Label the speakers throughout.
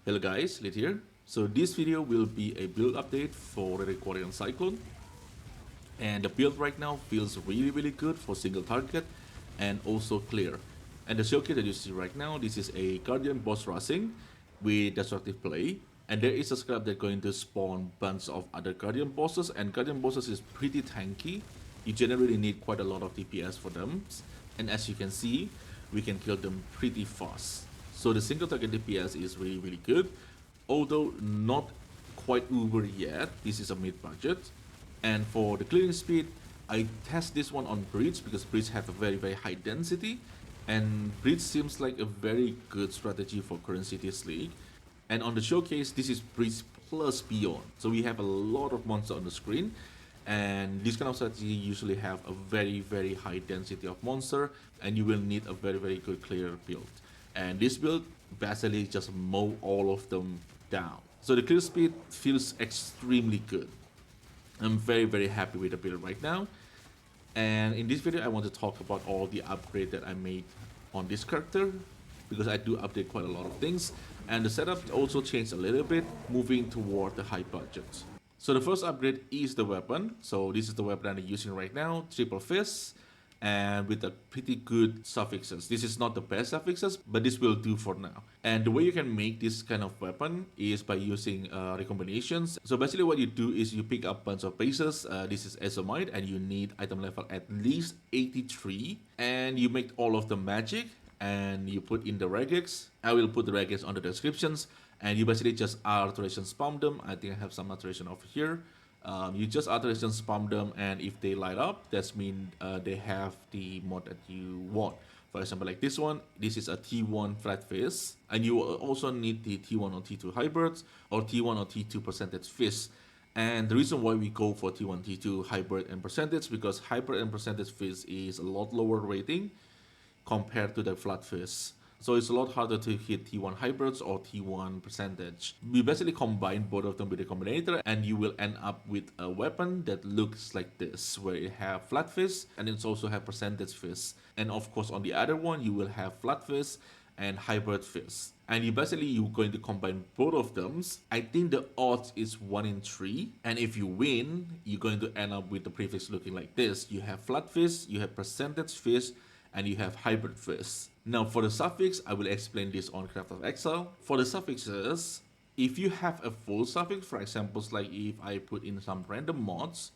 Speaker 1: Hello guys, Lit here. So this video will be a build update for Reliquarian Cyclone, and the build right now feels really good for single target and also clear. And the showcase that you see right now, this is a Guardian boss rushing with destructive play, and there is a scrap that's going to spawn bunch of other Guardian bosses, and Guardian bosses is pretty tanky. You generally need quite a lot of DPS for them, and as you can see, we can kill them pretty fast. So the single target DPS is really good, although not quite uber yet. This is a mid budget. And for the clearing speed, I test this one on Breach because Breach have a very high density, and Breach seems like a very good strategy for current Cities League. And on the showcase, this is Breach plus Beyond, so we have a lot of monsters on the screen, and this kind of strategy usually have a very high density of monster, and you will need a very good clear build. And this build basically just mow all of them down. So the clear speed feels extremely good. I'm very happy with the build right now. And in this video, I want to talk about all the upgrade that I made on this character, because I do update quite a lot of things. And the setup also changed a little bit, moving toward the high budget. So the first upgrade is the weapon. So this is the weapon I'm using right now, Triple Fist, and with a pretty good suffixes. This is not the best suffixes, but this will do for now. And the way you can make this kind of weapon is by using recombinations. So basically what you do is you pick up a bunch of bases. This is Azomite, and you need item level at least 83. And you make all of the magic, and you put in the regex. I will put the regex on the descriptions, and you basically just alteration spam them. I think I have some alteration over here. You just alteration spam them, and if they light up, that means they have the mod that you want. For example, like this one, this is a T1 flat face, and you will also need the T1 or T2 hybrids, or T1 or T2 percentage fish. And the reason why we go for T1, T2 hybrid and percentage, because hybrid and percentage fish is a lot lower rating compared to the flat fish. So it's a lot harder to hit T1 hybrids or T1 percentage. We basically combine both of them with the combinator, and you will end up with a weapon that looks like this, where it have flat fish and it also have percentage fish. And of course on the other one you will have flat fish and hybrid fish. And you're going to combine both of them. I think the odds is 1 in 3. And if you win, you're going to end up with the prefix looking like this. You have flat fish, you have percentage fish, and you have hybrid fish. Now for the suffix, I will explain this on Craft of Exile. For the suffixes, if you have a full suffix, for example, like if I put in some random mods,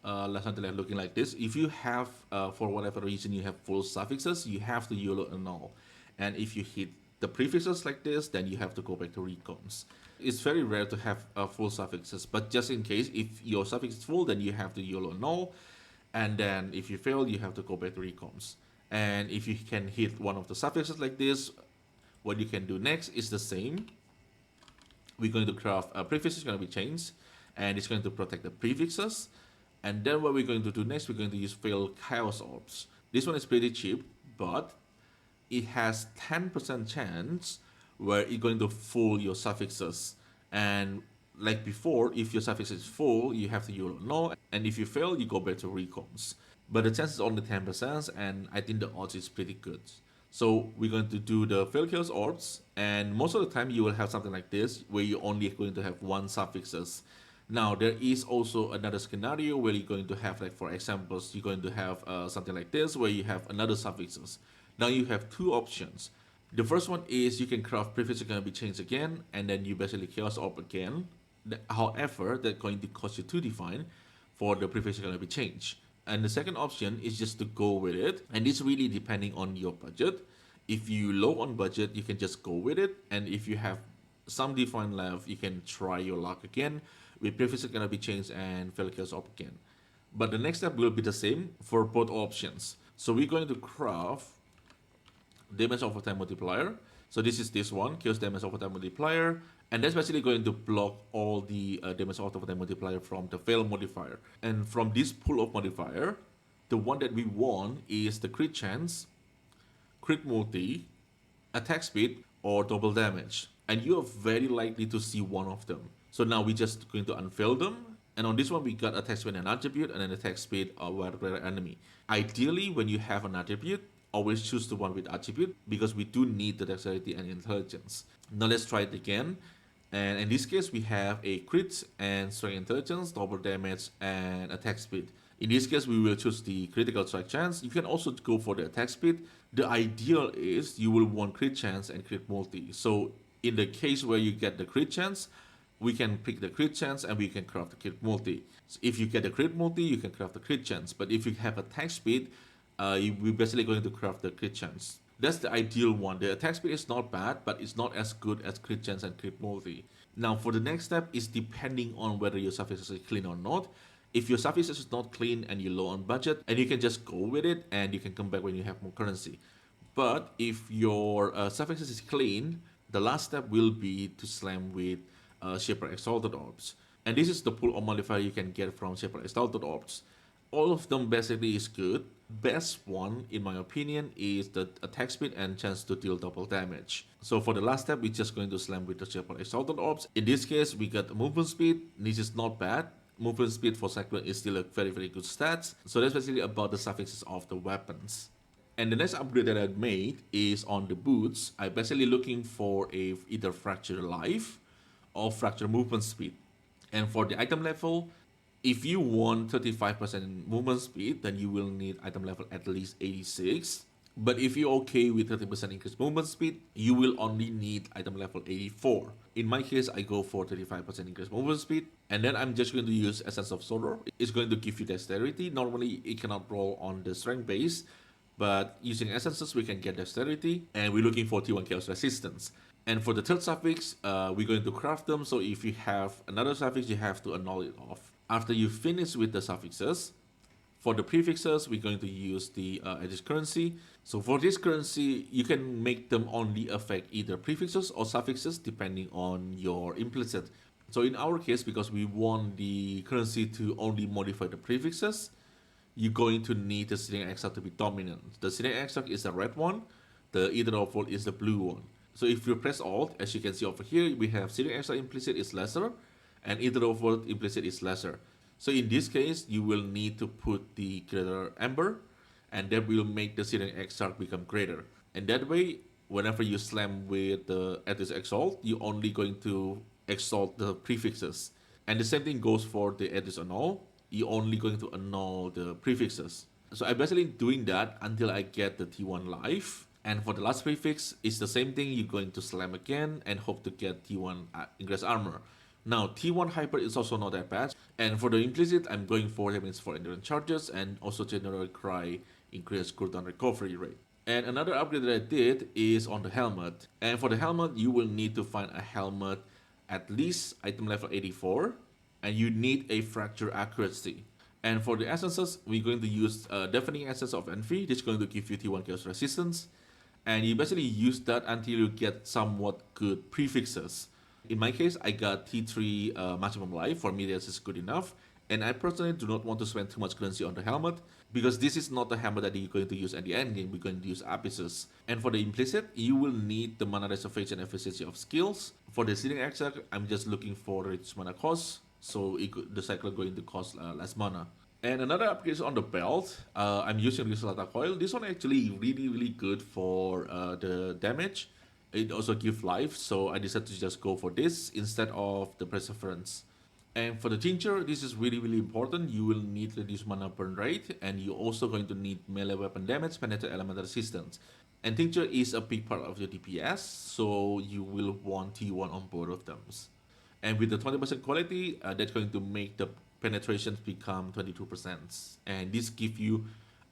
Speaker 1: something like looking like this. If you have, for whatever reason, you have full suffixes, you have to YOLO annul. And if you hit the prefixes like this, then you have to go back to recombs. It's very rare to have full suffixes, but just in case, if your suffix is full, then you have to YOLO annul. And then if you fail, you have to go back to recombs. And if you can hit one of the suffixes like this, what you can do next is the same. We're going to craft a prefix is going to be changed, and it's going to protect the prefixes. And then what we're going to do next, we're going to use fail chaos orbs. This one is pretty cheap, but it has 10% chance where it's going to fool your suffixes. And like before, if your suffix is full, you have to YOLO no, and if you fail, you go back to recombs. But the chance is only 10%, and I think the odds is pretty good. So we're going to do the fail chaos orbs, and most of the time you will have something like this, where you're only going to have one suffixes. Now there is also another scenario where you're going to have, like for examples, you're going to have something like this, where you have another suffixes. Now you have two options. The first one is you can craft prefix is going to be changed again, and then you basically chaos orb again. However, that's going to cost you 2 define for the prefix is going to be changed. And the second option is just to go with it, and it's really depending on your budget. If you low on budget, you can just go with it, and if you have some define left, you can try your luck again with prefix is going to be changed and fail chaos orb again. But the next step will be the same for both options. So we're going to craft damage over time multiplier. So this is this one, chaos damage over time multiplier, and that's basically going to block all the damage over time multiplier from the fail modifier. And from this pool of modifier, the one that we want is the crit chance, crit multi, attack speed, or double damage. And you are very likely to see one of them. So now we're just going to unfail them. And on this one, we got attack speed and attribute, and then attack speed of rare enemy. Ideally, when you have an attribute, always choose the one with attribute, because we do need the dexterity and intelligence. Now let's try it again. And in this case, we have a crit and strength intelligence, double damage, and attack speed. In this case, we will choose the critical strike chance. You can also go for the attack speed. The ideal is you will want crit chance and crit multi. So in the case where you get the crit chance, we can pick the crit chance and we can craft the crit multi. So if you get the crit multi, you can craft the crit chance. But if you have attack speed, we're basically going to craft the crit chance. That's the ideal one. The attack speed is not bad, but it's not as good as crit chance and crit multi. Now for the next step is depending on whether your suffixes is clean or not. If your suffixes is not clean and you're low on budget, and you can just go with it and you can come back when you have more currency. But if your suffixes is clean, the last step will be to slam with Shaper Exalted Orbs. And this is the pool of modifier you can get from Shaper Exalted Orbs. All of them basically is good. Best one, in my opinion, is the attack speed and chance to deal double damage. So for the last step, we're just going to slam with the Shaper Exalted Orbs. In this case, we got movement speed. This is not bad. Movement speed for Cyclone is still a very, very good stats. So that's basically about the suffixes of the weapons. And the next upgrade that I made is on the boots. I'm basically looking for either Fracture Life or Fracture Movement Speed. And for the item level, if you want 35% movement speed, then you will need item level at least 86. But if you're okay with 30% increased movement speed, you will only need item level 84. In my case, I go for 35% increased movement speed. And then I'm just going to use Essence of Sorrow. It's going to give you dexterity. Normally, it cannot roll on the strength base. But using essences, we can get dexterity, and we're looking for T1 chaos resistance. And for the third suffix, we're going to craft them. So if you have another suffix, you have to annul it off. After you finish with the suffixes, for the prefixes, we're going to use the edge currency. So for this currency, you can make them only affect either prefixes or suffixes depending on your implicit. So in our case, because we want the currency to only modify the prefixes, you're going to need the Searing Exile to be dominant. The Searing Exile is the red one, the Ether of Volt is the blue one. So if you press Alt, as you can see over here, we have Searing Exile implicit is lesser, and Ether of Volt implicit is lesser. So in this case, you will need to put the greater Ember, and that will make the Searing Exile become greater. And that way, whenever you slam with the Aethys Exalt, you're only going to exalt the prefixes. And the same thing goes for the Aethys Annul. You're only going to annul the prefixes. So I'm basically doing that until I get the T1 life. And for the last prefix, it's the same thing. You're going to slam again and hope to get T1 Ingress Armor. Now, T1 Hyper is also not that bad. And for the implicit, I'm going for damage for endurance charges and also General Cry increased cooldown recovery rate. And another upgrade that I did is on the helmet. And for the helmet, you will need to find a helmet at least item level 84. And you need a Fracture Accuracy. And for the essences, we're going to use Deafening Essence of Envy. This is going to give you T1 Chaos Resistance. And you basically use that until you get somewhat good prefixes. In my case, I got T3 Maximum Life. For me, this is good enough. And I personally do not want to spend too much currency on the helmet, because this is not the helmet that you're going to use at the end game. We're going to use Abysses. And for the implicit, you will need the mana reservation efficiency of skills. For the Searing Exile, I'm just looking for its mana cost. So the cycle going to cost less mana. And another upgrade is on the belt. I'm using Risolata Coil. This one actually really good for the damage. It also gives life, so I decided to just go for this instead of the Perseverance. And for the Tincture, this is really important. You will need reduced mana burn rate, and you're also going to need melee weapon damage, penetrate elemental resistance. And Tincture is a big part of your DPS, so you will want T1 on both of them. And with the 20% quality, that's going to make the penetrations become 22%. And this gives you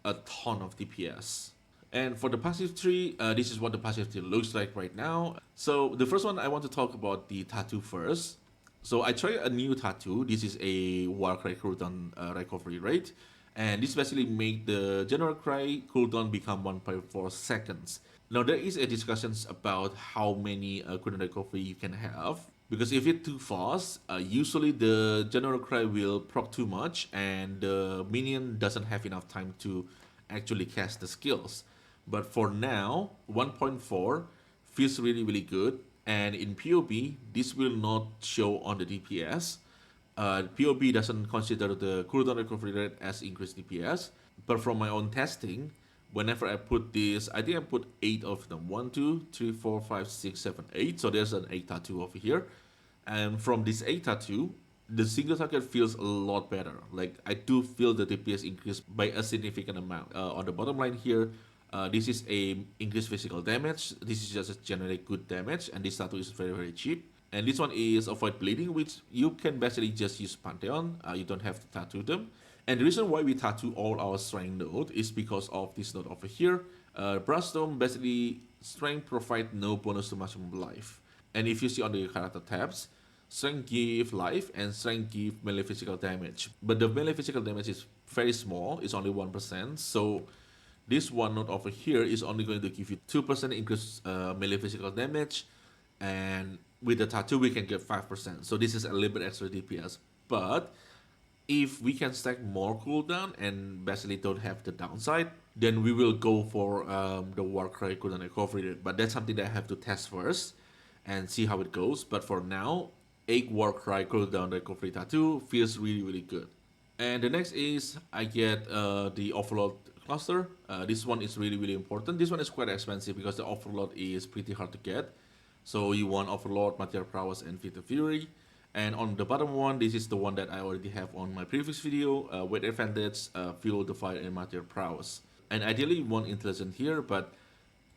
Speaker 1: a ton of DPS. And for the passive tree, this is what the passive tree looks like right now. So the first one, I want to talk about the tattoo first. So I tried a new tattoo. This is a Warcry cooldown recovery rate. And this basically make the General Cry cooldown become 1.4 seconds. Now there is a discussions about how many cooldown recovery you can have. Because if it's too fast, usually the General Cry will proc too much and the minion doesn't have enough time to actually cast the skills. But for now, 1.4 feels really good. And in PoB, this will not show on the DPS. PoB doesn't consider the cooldown recovery rate as increased DPS. But from my own testing, whenever I put this, I think I put 8 of them. 1, 2, 3, 4, 5, 6, 7, 8. So there's an 8 tattoo over here. And from this 8 tattoo, the single target feels a lot better. Like, I do feel the DPS increase by a significant amount. On the bottom line here, this is a increased physical damage. This is just a generic good damage, and this tattoo is very cheap. And this one is avoid bleeding, which you can basically just use Pantheon. You don't have to tattoo them. And the reason why we tattoo all our strength node is because of this node over here. Brushstone, basically, strength provide no bonus to maximum life. And if you see on the character tabs, strength give life and strength give melee physical damage. But the melee physical damage is very small, it's only 1%. So this one node over here is only going to give you 2% increased melee physical damage. And with the tattoo, we can get 5%. So this is a little bit extra DPS. But if we can stack more cooldown and basically don't have the downside, then we will go for the Warcry cooldown recovery. But that's something that I have to test first and see how it goes. But for now, 8 Warcry cooldown recovery tattoo feels really good. And the next is I get the Overlord cluster. This one is really important. This one is quite expensive because the Overlord is pretty hard to get. So you want Overlord, Material Prowess, and Fit of Fury. And on the bottom one, this is the one that I already have on my previous video. Weight Advantage, Fuel the Fire, and Material Prowess. And ideally you want Intelligent here, but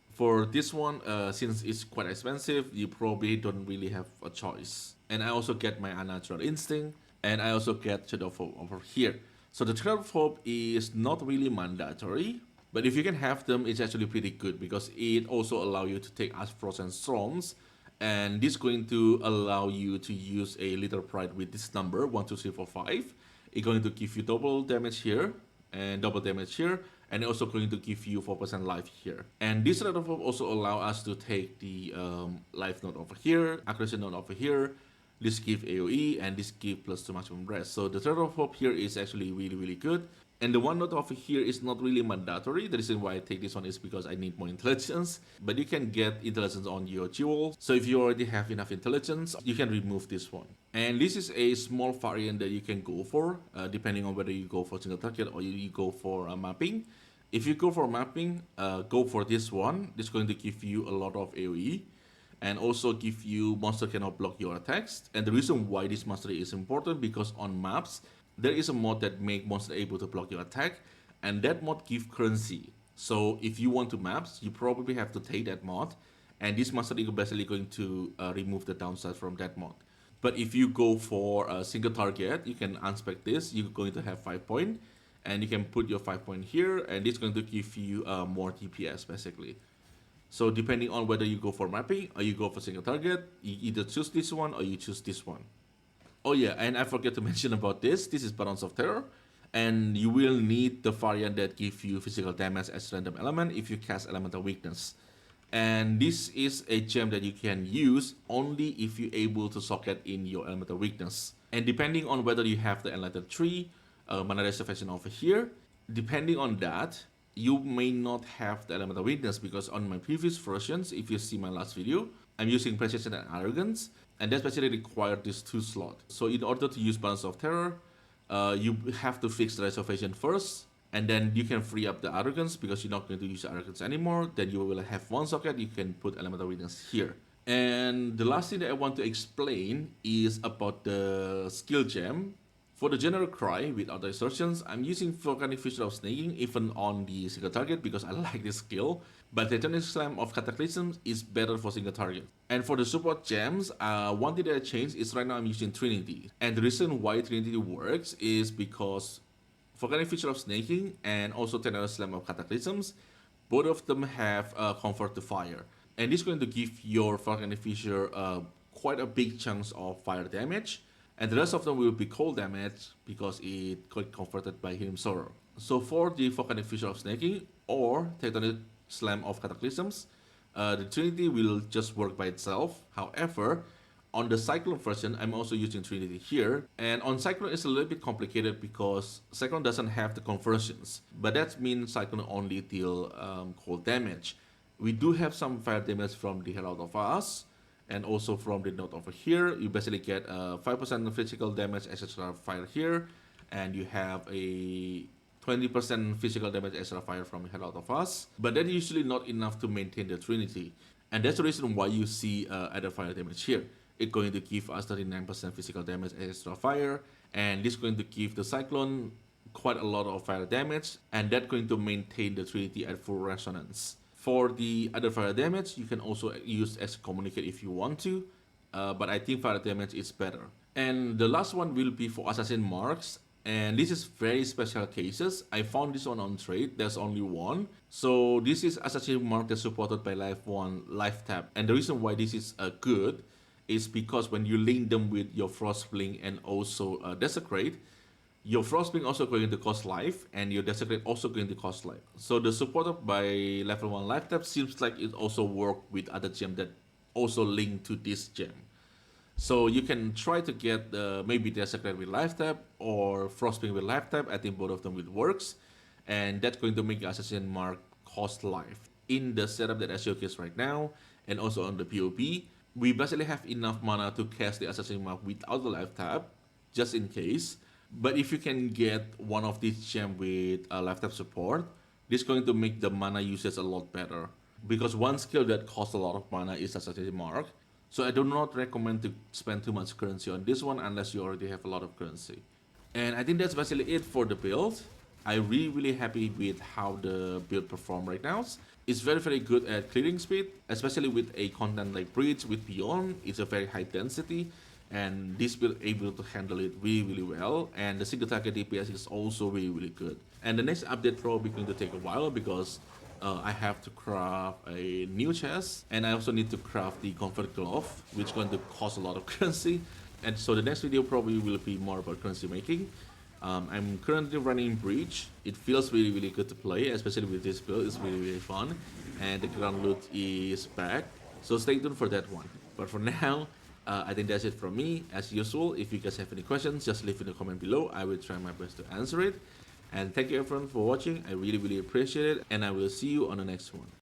Speaker 1: for this one, since it's quite expensive, you probably don't really have a choice. And I also get my Unnatural Instinct, and I also get Shadow of Hope over here. So the Shadow of Hope is not really mandatory, but if you can have them, it's actually pretty good because it also allows you to take Ash Frozen Storms, and this is going to allow you to use a Little Pride with this number 1, 2, 3, 4, 5. It's going to give you double damage here and double damage here, and also going to give you 4% life here. And this Shadow of Hope also allow us to take the life node over here, aggression node over here. This give AoE and this give plus 2 maximum rest. So the Shadow of Hope here is actually really good. And the one node over here is not really mandatory. The reason why I take this one is because I need more intelligence. But you can get intelligence on your jewel. So if you already have enough intelligence, you can remove this one. And this is a small variant that you can go for, depending on whether you go for single target or you go for mapping. If you go for mapping, go for this one. This is going to give you a lot of AoE. And also give you monster cannot block your attacks. And the reason why this mastery is important, because on maps, there is a mod that make monster able to block your attack, and that mod give currency. So if you want to maps, you probably have to take that mod, and this mastery is basically going to remove the downside from that mod. But if you go for a single target, you can unspec this, you're going to have 5 point, and you can put your 5 point here, and it's going to give you more DPS basically. So depending on whether you go for mapping or you go for single target, you either choose this one or you choose this one. Oh yeah, and I forget to mention about this. This is Barons of Terror, and you will need the variant that give you physical damage as random element if you cast Elemental Weakness. And this is a gem that you can use only if you're able to socket in your Elemental Weakness. And depending on whether you have the Enlightened Tree, Mana Reservation over here, depending on that, you may not have the Elemental Weakness, because on my previous versions, if you see my last video, I'm using Precision and Arrogance, and that's basically required these 2 slots. So in order to use Balance of Terror, you have to fix the Reservation first, and then you can free up the Arrogance because you're not going to use Arrogance anymore. Then you will have 1 socket, you can put Elemental Weakness here. And the last thing that I want to explain is about the skill gem. For the general cry with other insertions, I'm using Volcanic Fissure of Snaking even on the single target because I like this skill. But Titanic Slam of Cataclysm is better for single target. And for the support gems, one thing that I changed is right now I'm using Trinity. And the reason why Trinity works is because Volcanic Fissure of Snaking and also Titanic Slam of Cataclysms, both of them have Convert to Fire. And this is going to give your Volcanic Fissure quite a big chunks of fire damage. And the rest of them will be cold damage because it got converted by Healing Sorrow. So for the Volcanic Fissure of Snaking or Tectonic Slam of Cataclysms, the Trinity will just work by itself. However, on the Cyclone version, I'm also using Trinity here. And on Cyclone, it's a little bit complicated because Cyclone doesn't have the conversions. But that means Cyclone only deal cold damage. We do have some fire damage from the Herald of Us, and also from the node over here. You basically get 5% physical damage, etc. fire here, and you have a 20% physical damage extra fire from the hell out of us, but that's usually not enough to maintain the Trinity. And that's the reason why you see added fire damage here. It's going to give us 39% physical damage extra fire, and this is going to give the Cyclone quite a lot of fire damage, and that's going to maintain the Trinity at full resonance. For the other fire damage, you can also use excommunicate if you want to, but I think fire damage is better. And the last one will be for Assassin Marks, and this is very special cases. I found this one on trade, there's only one. So this is Assassin Mark that's supported by Life 1 Life Tap, and the reason why this is good is because when you link them with your Frostblink and also Desecrate, your Frostblink also going to cost life, and your Desecrate also going to cost life. So the supported by level 1 life tap seems like it also work with other gem that also link to this gem. So you can try to get maybe Desecrate with life tap or Frostblink with life tap. I think both of them will works, and that's going to make Assassin Mark cost life. In the setup that I showcase right now, and also on the POP, we basically have enough mana to cast the Assassin Mark without the life tap, just in case. But if you can get one of these gems with a life tap support, this is going to make the mana usage a lot better. Because one skill that costs a lot of mana is Assassin Mark. So I do not recommend to spend too much currency on this one unless you already have a lot of currency. And I think that's basically it for the build. I'm really happy with how the build performed right now. It's very good at clearing speed, especially with a content like Breach with Beyond. It's a very high density, and this build able to handle it really well, and the single target DPS is also really good. And the next update probably going to take a while because I have to craft a new chest, and I also need to craft the Comfort Glove, which is going to cost a lot of currency. And so the next video probably will be more about currency making. I'm currently running Breach. It feels really good to play, especially with this build. It's really fun, and the ground loot is back, so stay tuned for that one. But for now, I think that's it from me. As usual, if you guys have any questions, just leave in the comment below. I will try my best to answer it. And thank you everyone for watching. I really appreciate it, and I will see you on the next one.